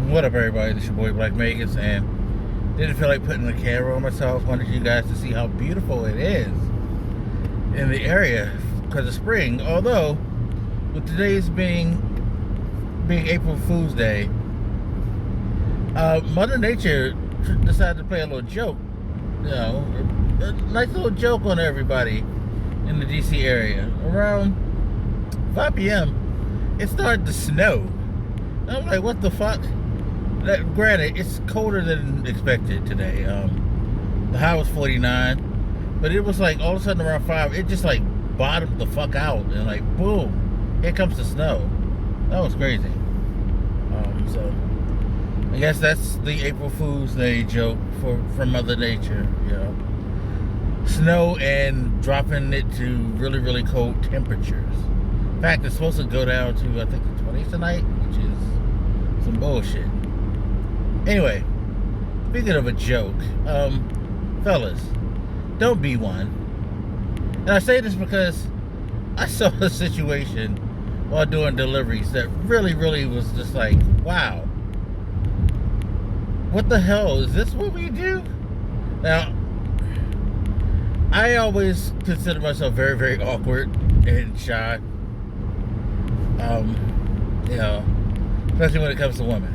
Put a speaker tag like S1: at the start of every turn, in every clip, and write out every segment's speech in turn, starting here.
S1: What up, everybody? This is your boy Black Vegas, and didn't feel like putting the camera on myself. Wanted you guys to see how beautiful it is in the area because of spring. Although, with today's being April Fool's Day, Mother Nature decided to play a little joke. You know, a nice little joke on everybody in the DC area. Around 5 p.m., it started to snow. I'm like, what the fuck? Granted, it's colder than expected today. The high was 49, but it was like all of a sudden around 5, it just like bottomed the fuck out and like boom, here comes the snow. That was crazy. So I guess that's the April Fool's Day joke from Mother Nature, you know. Snow and dropping it to really, really cold temperatures. In fact, it's supposed to go down to I think the 20s tonight, which is some bullshit. Anyway, speaking of a joke, fellas, don't be one. And I say this because I saw a situation while doing deliveries that really, really was just like, wow. What the hell? Is this what we do? Now, I always consider myself very, very awkward and shy. You know, especially when it comes to women.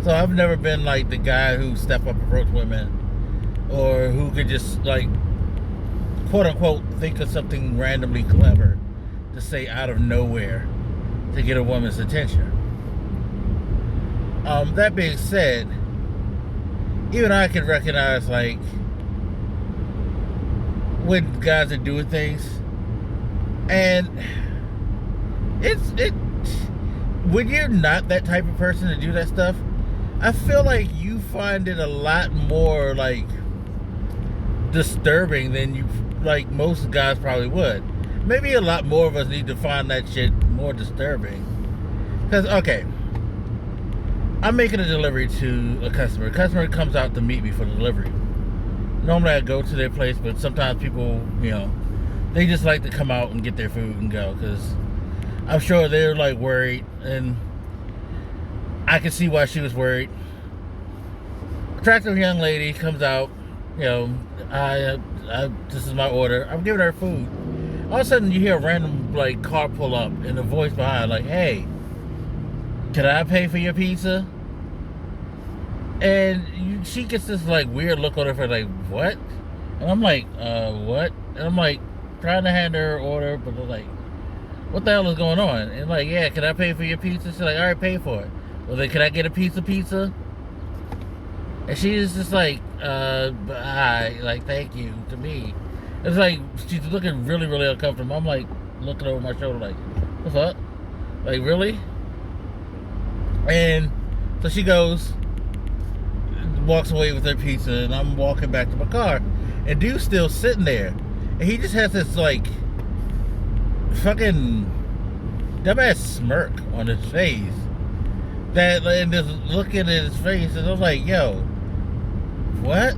S1: So I've never been like the guy who step up and approach women, or who could just like, quote unquote, think of something randomly clever to say out of nowhere to get a woman's attention. That being said, even I can recognize like when guys are doing things, and when you're not that type of person to do that stuff, I feel like you find it a lot more like disturbing than you like most guys probably would. Maybe a lot more of us need to find that shit more disturbing. Because, okay, I'm making a delivery to a customer. A customer comes out to meet me for the delivery. Normally I go to their place, but sometimes people, you know, they just like to come out and get their food and go, because I'm sure they're like worried, and I can see why she was worried. Attractive young lady comes out, you know, this is my order. I'm giving her food. All of a sudden you hear a random like car pull up and a voice behind like, hey, can I pay for your pizza? And she gets this like weird look on her face like, what? And I'm like, what? And I'm like trying to hand her order, but they're like, what the hell is going on? And like, yeah, can I pay for your pizza? She's like, all right, pay for it. Well, then, can I get a piece of pizza? And she's just like, hi, like, thank you, to me. It's like, she's looking really, really uncomfortable. I'm like, looking over my shoulder like, what's up? Like, really? And so she goes, walks away with her pizza, and I'm walking back to my car. And dude's still sitting there. And he just has this, like, fucking dumbass smirk on his face. That, and just looking at his face, and I was like, yo, what?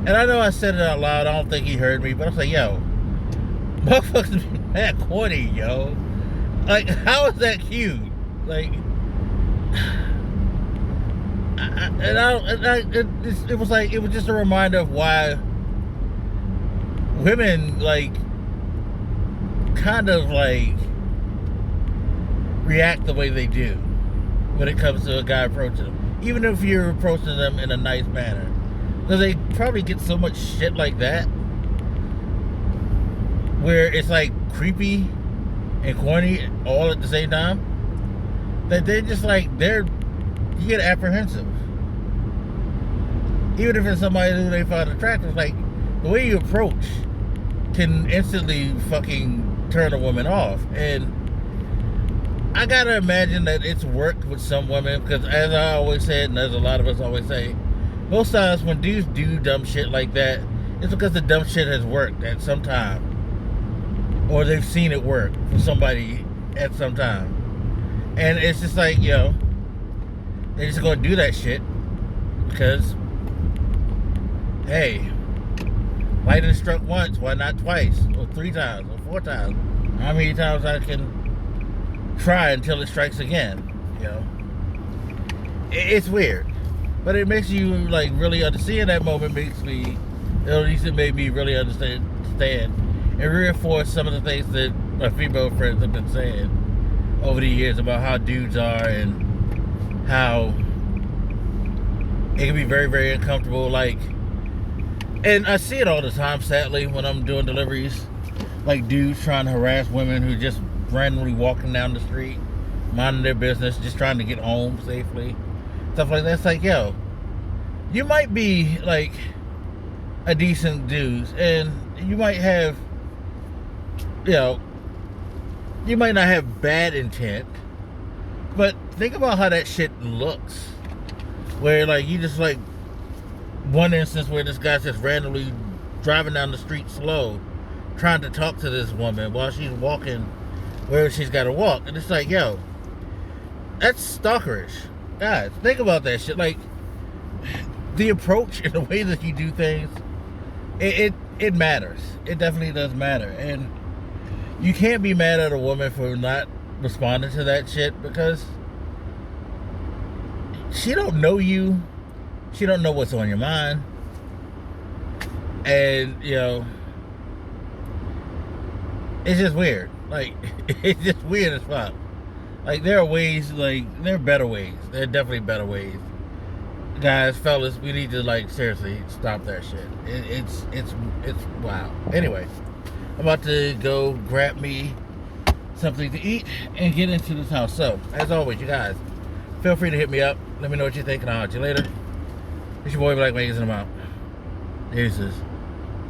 S1: And I know I said it out loud, I don't think he heard me, but I was like, yo, motherfuckers be mad corny, yo. Like, how is that cute? Like, it was like, it was just a reminder of why women, like, kind of like react the way they do when it comes to a guy approaching them, even if you're approaching them in a nice manner, because they probably get so much shit like that where it's like creepy and corny all at the same time, that they're just like, you get apprehensive, even if it's somebody who they find attractive. Like, the way you approach can instantly fucking turn a woman off. And I gotta imagine that it's worked with some women, because as I always said, and as a lot of us always say, most times when dudes do dumb shit like that, it's because the dumb shit has worked at some time, or they've seen it work for somebody at some time. And it's just like, you know, they're just gonna do that shit because, hey, lightning struck once, why not twice, or 3 times, or 4 times? How many times I can try until it strikes again, you know? it's weird, but it makes you like really seeing that moment makes me, at least it made me really understand and reinforce some of the things that my female friends have been saying over the years about how dudes are and how it can be very, very uncomfortable. Like, and I see it all the time, sadly, when I'm doing deliveries. Like dudes trying to harass women who just randomly walking down the street, minding their business, just trying to get home safely. Stuff like that. It's like, yo, you might be like a decent dude, and you might have, you know, you might not have bad intent, but think about how that shit looks. Where like you just like one instance where this guy's just randomly driving down the street slow, trying to talk to this woman while she's walking where she's got to walk, and it's like, yo, that's stalkerish. Guys, think about that shit. Like the approach and the way that you do things, it matters. It definitely does matter, and you can't be mad at a woman for not responding to that shit because she don't know you. She don't know what's on your mind. And, you know, it's just weird. Like, it's just weird as fuck. Like, there are ways, like, there are better ways. There are definitely better ways. Guys, fellas, we need to, like, seriously stop that shit. It's wow. Anyway, I'm about to go grab me something to eat and get into this house. So, as always, you guys, feel free to hit me up. Let me know what you think, and I'll talk to you later. It's your boy Black Vegas, and I'm out. Deuces.